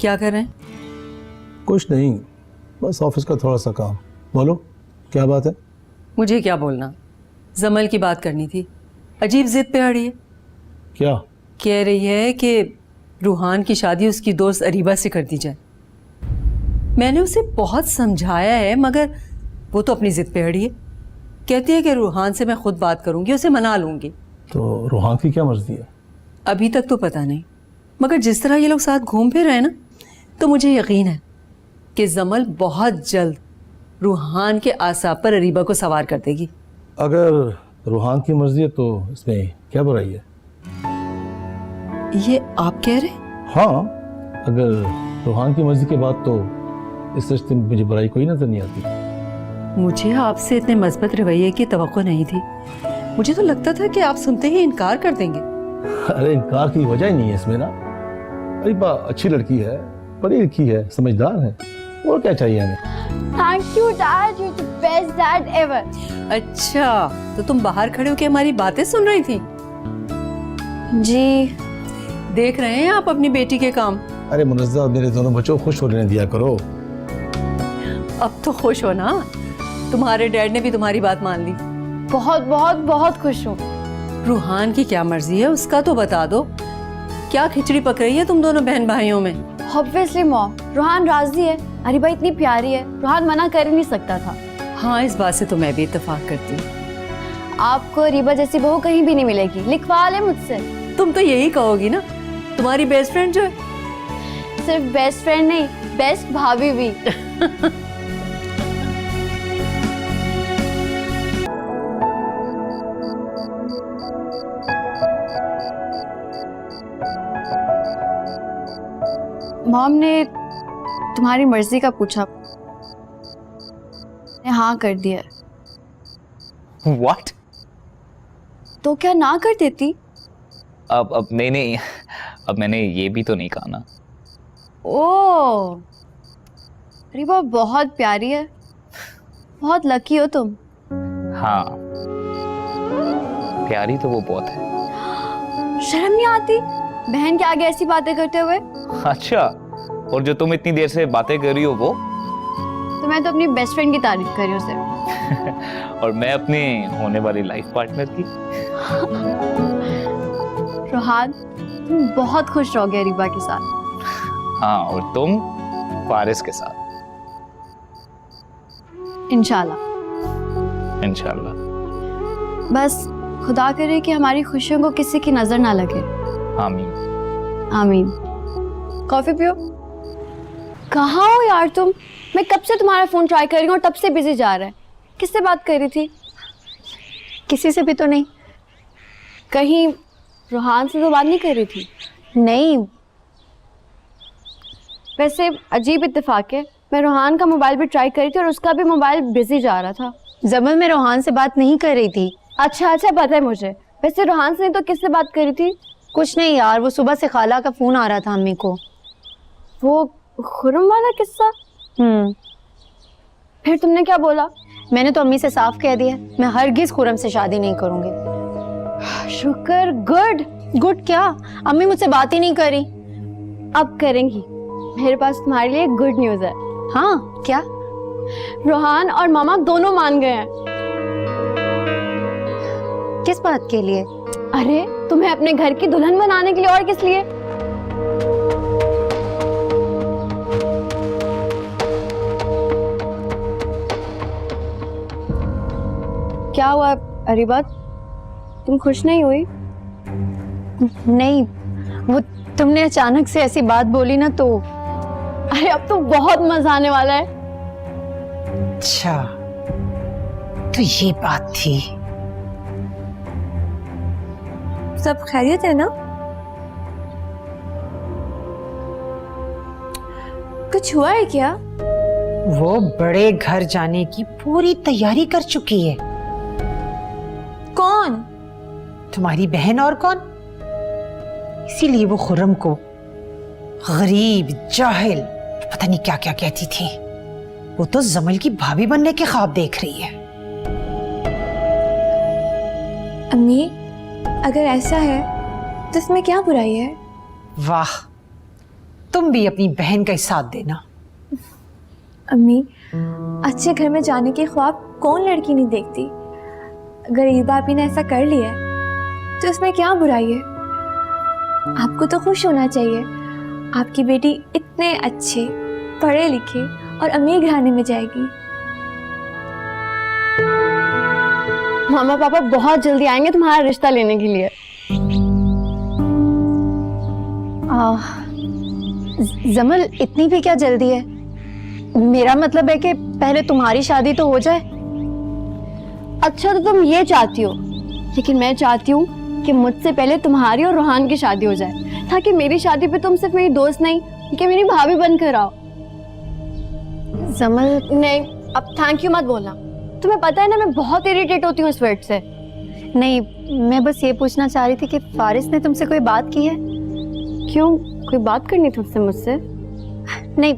क्या कर रहे हैं? कुछ नहीं, बस ऑफिस का थोड़ा सा काम। बोलो क्या बात है? मुझे क्या बोलना, जमल की बात करनी थी। अजीब जिद पे अड़ी है। क्या? कह रही है कि रूहान की शादी उसकी दोस्त अरीबा से कर दी जाए। मैंने उसे बहुत समझाया है मगर वो तो अपनी जिद पे अड़ी है। कहती है कि रूहान से मैं खुद बात करूंगी, उसे मना लूंगी। तो रूहान की क्या मर्जी है? अभी तक तो पता नहीं, मगर जिस तरह ये लोग साथ घूम फिर रहे हैं ना, तो मुझे यकीन है कि जमल बहुत जल्द रूहान के आसाब पर अरीबा को सवार कर देगी। अगर रूहान की मर्जी है तो इसमें क्या बुराई है? ये आप कह रहे? हाँ, अगर रूहान की मर्जी के बाद तो इस रिश्ते में मुझे बुराई कोई नजर नहीं आती। मुझे आपसे इतने मजबूत रवैये की तवक्को नहीं थी। मुझे तो लगता था कि आप सुनते ही इनकार कर देंगे। अरे इनकार की वजह ही नहीं है इसमें ना। अरीबा अच्छी लड़की है, पढ़ी लिखी है, समझदार है, और क्या चाहिए हमें? Thank you, Dad. You're the best dad ever. अच्छा, तो तुम बाहर खड़े होकर हमारी बातें सुन रही थी? जी। देख रहे हैं आप अपनी बेटी के काम? अरे मुनज़्ज़ा, मेरे दोनों बच्चों को खुश होने दिया करो। अब तो खुश हो ना, तुम्हारे डैड ने भी तुम्हारी बात मान ली। बहुत बहुत बहुत खुश हूँ। रूहान की क्या मर्जी है उसका तो बता दो। क्या खिचड़ी पक रही है तुम दोनों बहन भाइयों में? Obviously, मॉम, रूहान राजी है। अरीबा इतनी प्यारी है, रूहान मना कर ही नहीं सकता था। हाँ, इस बात से तो मैं भी इत्तेफाक करती हूँ। आपको अरीबा जैसी बहू कहीं भी नहीं मिलेगी, लिखवा ले मुझसे। तुम तो यही कहोगी ना, तुम्हारी बेस्ट फ्रेंड जो है। सिर्फ बेस्ट फ्रेंड नहीं, बेस्ट भाभी भी। मॉम ने तुम्हारी मर्जी का पूछा, मैंने हाँ कर दिया। What? तो क्या ना कर देती? अब नहीं, अब मैंने ये भी तो नहीं कहा ना। ओह, अरीबा बहुत प्यारी है, बहुत लकी हो तुम। हाँ, प्यारी तो वो बहुत है। शर्म नहीं आती बहन के आगे ऐसी बातें करते हुए? अच्छा, और जो तुम इतनी देर से बातें कर रही हो वो? तो मैं तो अपनी बेस्ट फ्रेंड की तारीफ कर रही हूँ सिर्फ। और मैं अपने होने वाली लाइफ पार्टनर की। रोहान, तुम बहुत खुश रहोगे अरीबा के साथ। हाँ, और तुम फारिस के साथ। इंशाल्लाह। इंशाल्लाह। बस खुदा करे कि हमारी खुशियों को किसी की नजर ना लगे। आमीन। आमीन। कॉफी पियो। कहाँ हो यार तुम? मैं कब से तुम्हारा फोन ट्राई कर रही हूँ और तब से बिजी जा रहा है। किससे बात कर रही थी? किसी से भी तो नहीं। कहीं रूहान से तो बात नहीं कर रही थी? नहीं। वैसे अजीब इत्तेफाक है, मैं रूहान का मोबाइल भी ट्राई करी थी और उसका भी मोबाइल बिजी जा रहा था। जमल मैं रूहान से बात नहीं कर रही थी। अच्छा पता है मुझे। वैसे रूहान से नहीं तो किससे बात करी थी? कुछ नहीं यार, वो सुबह से खाला का फोन आ रहा था अम्मी को। वो खुरम वाला किस्सा? फिर तुमने क्या बोला? मैंने तो अम्मी से साफ कह दिया, मैं हरगिज खुरम से शादी नहीं करूंगी। शुक्र। गुड क्या? अम्मी मुझसे बात ही नहीं करी। अब करेंगी। मेरे पास तुम्हारे लिए गुड न्यूज है। हाँ, क्या? रूहान और मामा दोनों मान गए हैं। किस बात के लिए? अरे तुम्हें अपने घर की दुल्हन बनाने के लिए, और किस लिए? क्या हुआ अरीबा, तुम खुश नहीं हुई? नहीं, वो तुमने अचानक से ऐसी बात बोली ना तो। अरे अब तो बहुत मजा आने वाला है। अच्छा, तो ये बात थी। सब खैरियत है ना? कुछ हुआ है क्या? वो बड़े घर जाने की पूरी तैयारी कर चुकी है। कौन? तुम्हारी बहन, और कौन? इसीलिए वो खुर्रम को गरीब, जाहिल, पता नहीं क्या क्या कहती थी। वो तो जमल की भाभी बनने के ख्वाब देख रही है। अम्मी, अगर ऐसा है तो इसमें क्या बुराई है? वाह, तुम भी अपनी बहन का ही साथ देना। अम्मी, अच्छे घर में जाने के ख्वाब कौन लड़की नहीं देखती। अगर ईदा आपी ने ऐसा कर लिया है तो उसमें क्या बुराई है। आपको तो खुश होना चाहिए, आपकी बेटी इतने अच्छे पढ़े लिखे और अमीर घराने में जाएगी। मामा पापा बहुत जल्दी आएंगे तुम्हारा रिश्ता लेने के लिए। जमल इतनी भी क्या जल्दी है? मेरा मतलब है कि पहले तुम्हारी शादी तो हो जाए। अच्छा तो तुम ये चाहती हो, लेकिन मैं चाहती हूँ कि मुझसे पहले तुम्हारी और रोहान की शादी हो जाए, ताकि मेरी शादी पे तुम सिर्फ मेरी दोस्त नहीं बल्कि मेरी भाभी बनकर आओ। जमल नहीं, अब थैंक यू मत बोलना। तुम्हें पता है ना मैं बहुत इरिटेट होती हूँ इस वर्ड से। नहीं, मैं बस ये पूछना चाह रही थी कि फारिस ने तुमसे कोई बात की है? क्यों, कोई बात करनी थी उससे मुझसे? नहीं,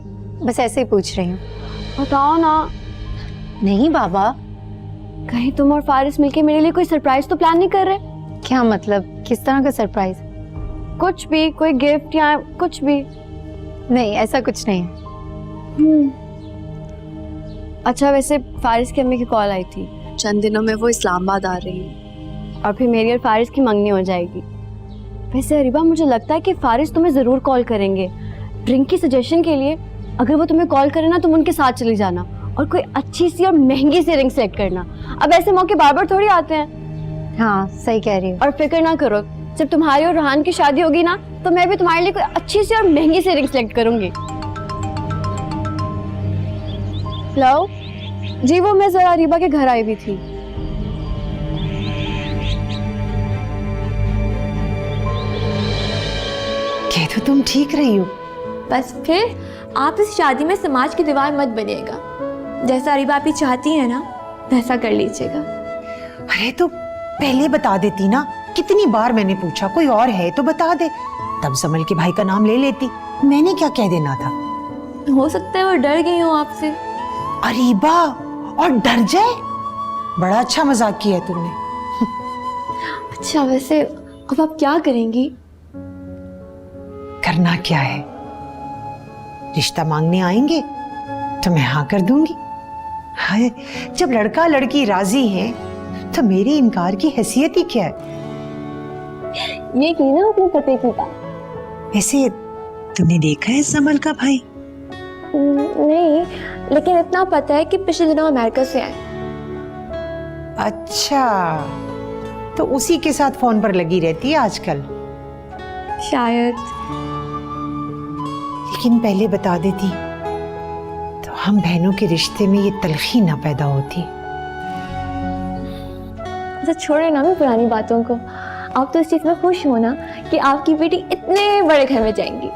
बस ऐसे ही पूछ रही हूँ। बताओ ना। नहीं बाबा। कहीं तुम और फारिस मिलके मेरे लिए कोई सरप्राइज तो प्लान नहीं कर रहे? क्या मतलब, किस तरह का सरप्राइज? कुछ भी, कोई गिफ्ट या कुछ भी? नहीं, ऐसा कुछ नहीं। अच्छा, वैसे फारिस की अम्मी की कॉल आई थी, चंद दिनों में वो इस्लामाबाद आ रही है और फिर मेरी और फारिस की मंगनी हो जाएगी। वैसे अरीबा, मुझे लगता है कि फारिस तुम्हें ज़रूर कॉल करेंगे ड्रिंक की सजेशन के लिए। अगर वो तुम्हें कॉल करे ना, तुम उनके साथ चली जाना और कोई अच्छी सी और महंगी सी रिंग सेलेक्ट करना। अब ऐसे मौके बार बार थोड़ी आते हैं। हाँ, सही कह रही हो। और फिक्र ना करो, जब तुम्हारी और रोहान की शादी होगी ना, तो मैं भी तुम्हारे लिए कोई अच्छी सी और महंगी सी रिंग सेलेक्ट करूंगी। हेलो जी, वो मैं जरा अरीबा के घर आई हुई थी। कह तो तुम ठीक रही हो। बस फिर आप इस शादी में समाज की दीवार मत बनिएगा। जैसा अरीबा आपी चाहती है ना, वैसा कर लीजिएगा। अरे तो पहले बता देती ना, कितनी बार मैंने पूछा कोई और है तो बता दे, तब समल के भाई का नाम ले लेती। मैंने क्या कह देना था? हो सकता है वो डर गई हो आपसे। अरीबा, और डर जाए? बड़ा अच्छा मजाक किया तुमने। अच्छा, वैसे अब आप क्या करेंगी? करना क्या है, रिश्ता मांगने आएंगे तो मैं हाँ कर दूंगी। हाय, जब लड़का लड़की राजी हैं तो मेरे इनकार की हैसियत ही क्या है? ये की ना अपने पति की बात। वैसे तुमने देखा है समल का भाई? नहीं, लेकिन इतना पता है कि पिछले दिनों अमेरिका से आए। अच्छा, तो उसी के साथ फोन पर लगी रहती है आजकल। शायद। लेकिन पहले बता देती तो हम बहनों के रिश्ते में ये तलखी ना पैदा होती। अच्छा, छोड़े ना मैं पुरानी बातों को। आप तो इस चीज में खुश हो ना कि आपकी बेटी इतने बड़े घर में जाएंगी।